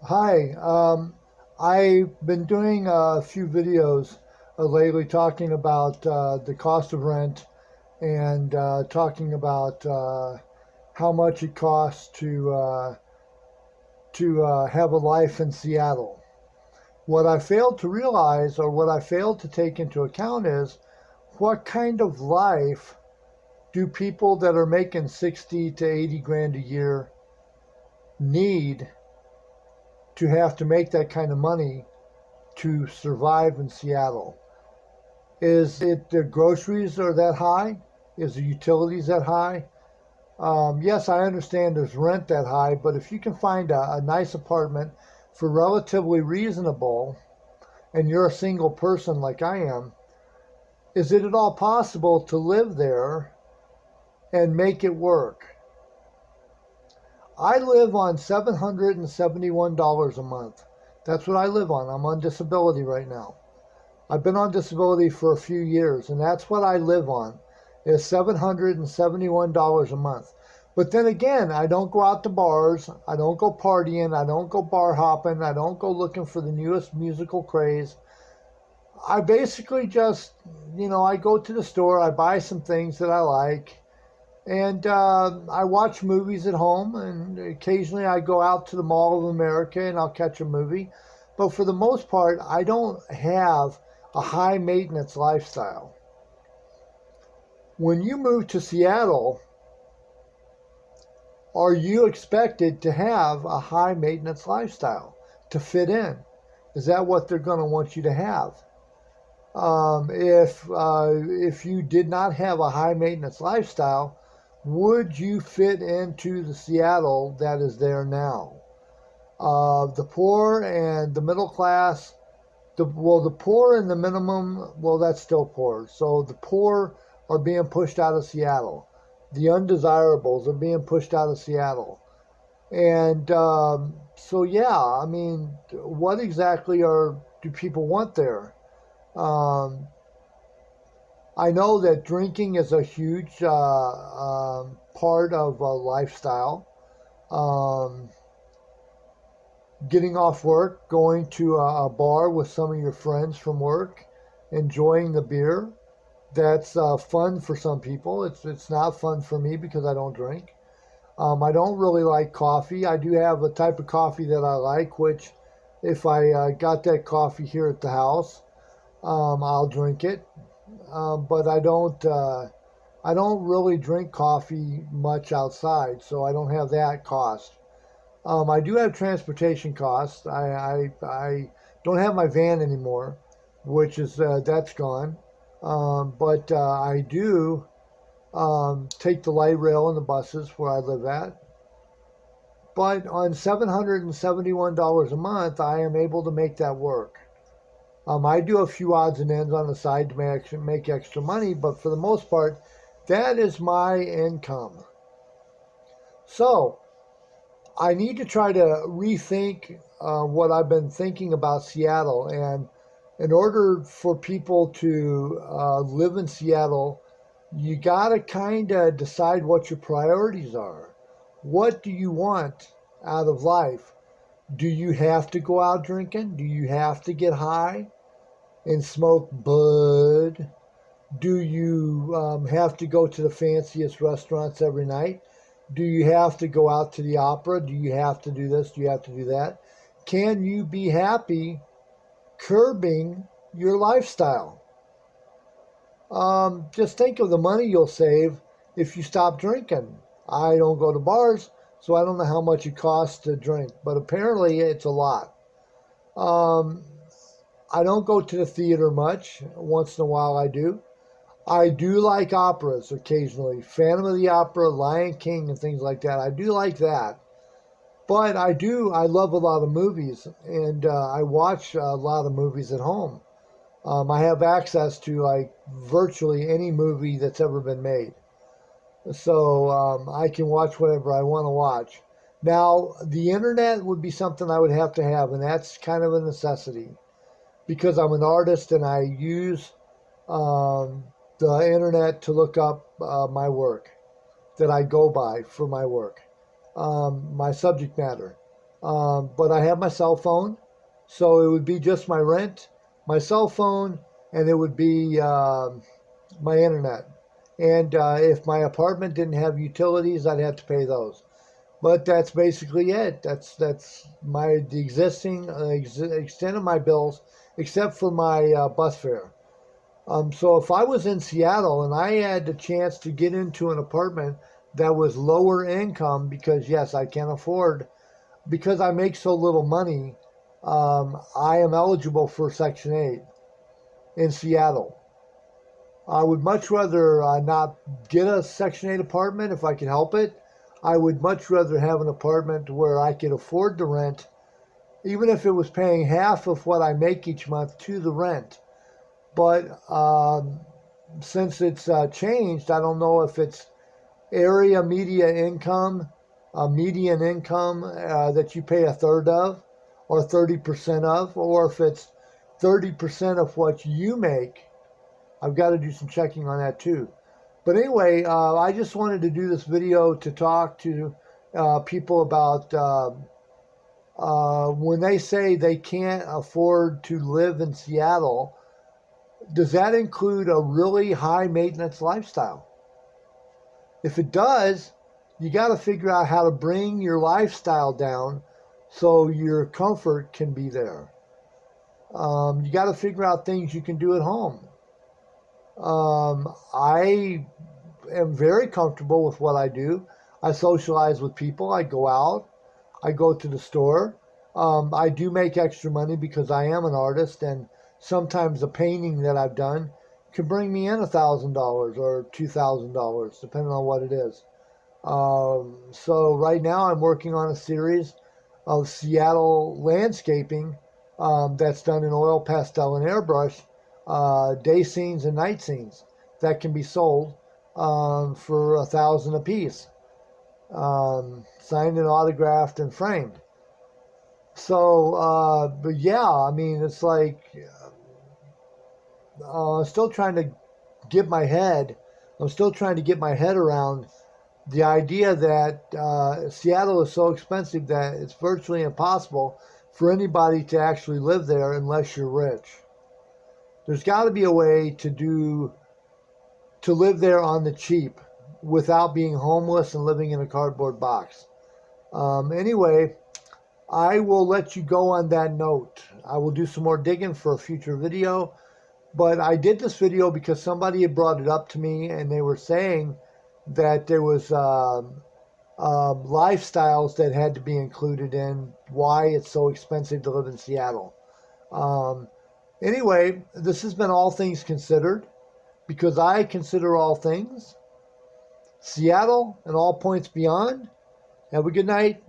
Hi, I've been doing a few videos lately talking about the cost of rent and talking about how much it costs to have a life in Seattle. What I failed to realize, or what I failed to take into account, is what kind of life do people that are making 60 to 80 grand a year need to have to make that kind of money to survive in Seattle? Is it the groceries are that high? Is the utilities that high? Yes, I understand there's rent that high, but if you can find a nice apartment for relatively reasonable and you're a single person like I am, is it at all possible to live there and make it work? I live on $771 a month. That's what I live on. I'm on disability right now. I've been on disability for a few years, and that's what I live on, is $771 a month. But then again, I don't go out to bars, I don't go partying, I don't go bar hopping, I don't go looking for the newest musical craze. I basically just, I go to the store, I buy some things that I like, and I watch movies at home, and occasionally I go out to the Mall of America and I'll catch a movie. But for the most part, I don't have a high maintenance lifestyle. When you move to Seattle, are you expected to have a high maintenance lifestyle to fit in? Is that what they're going to want you to have? If you did not have a high maintenance lifestyle, would you fit into the Seattle that is there now? The poor and the middle class, the poor and the minimum, well, that's still poor. So the poor are being pushed out of Seattle. The undesirables are being pushed out of Seattle. And so, yeah, I mean, what exactly do people want there? Um, I know that drinking is a huge part of a lifestyle. Um, Getting off work, going to a bar with some of your friends from work, enjoying the beer. That's fun for some people. It's not fun for me because I don't drink. I don't really like coffee. I do have a type of coffee that I like, which if I got that coffee here at the house, I'll drink it. But I don't really drink coffee much outside, so I don't have that cost. I do have transportation costs. I don't have my van anymore, which is that's gone. But I do take the light rail and the buses where I live at. But on $771 a month, I am able to make that work. I do a few odds and ends on the side to make extra money, but for the most part, that is my income. So I need to try to rethink what I've been thinking about Seattle. And in order for people to live in Seattle, you got to kind of decide what your priorities are. What do you want out of life? Do you have to go out drinking? Do you have to get high and smoke bud? Do you have to go to the fanciest restaurants every night? Do you have to go out to the opera? Do you have to do this? Do you have to do that? Can you be happy curbing your lifestyle? Just think of the money you'll save if you stop drinking. I don't go to bars, so I don't know how much it costs to drink, but apparently it's a lot. Um, I don't go to the theater much. Once in a while I do. I do like operas occasionally. Phantom of the Opera, Lion King, and things like that. I do like that. But I love a lot of movies, and I watch a lot of movies at home. I have access to like virtually any movie that's ever been made. So I can watch whatever I want to watch. Now, the internet would be something I would have, and that's kind of a necessity because I'm an artist and I use um, the internet to look up my work that I go by for my work, my subject matter. But I have my cell phone, so it would be just my rent, my cell phone, and it would be my internet. And if my apartment didn't have utilities, I'd have to pay those. But that's basically it. That's the existing extent of my bills, except for my bus fare. So if I was in Seattle and I had the chance to get into an apartment that was lower income, because yes, I can't afford, because I make so little money, I am eligible for Section 8 in Seattle. I would much rather not get a Section 8 apartment if I could help it. I would much rather have an apartment where I could afford the rent, even if it was paying half of what I make each month to the rent. But since it's changed, I don't know if it's area median income that you pay a third of or 30% of, or if it's 30% of what you make. I've got to do some checking on that too. But anyway, I just wanted to do this video to talk to people about when they say they can't afford to live in Seattle, does that include a really high maintenance lifestyle? If it does, you got to figure out how to bring your lifestyle down so your comfort can be there. You got to figure out things you can do at home. I am very comfortable with what I do. I socialize with people. I go out. I go to the store. I do make extra money because I am an artist, and sometimes a painting that I've done can bring me in $1,000 or $2,000, depending on what it is. So right now I'm working on a series of Seattle landscaping that's done in oil, pastel, and airbrush, day scenes and night scenes that can be sold for $1,000 a piece, signed and autographed and framed. So, but yeah, I mean, it's like still trying to get my head. I'm still trying to get my head around the idea that Seattle is so expensive that it's virtually impossible for anybody to actually live there unless you're rich. There's got to be a way to live there on the cheap without being homeless and living in a cardboard box. Anyway, I will let you go on that note. I will do some more digging for a future video. But I did this video because somebody had brought it up to me, and they were saying that there was lifestyles that had to be included in why it's so expensive to live in Seattle. Anyway, this has been All Things Considered, because I consider all things. Seattle and all points beyond. Have a good night.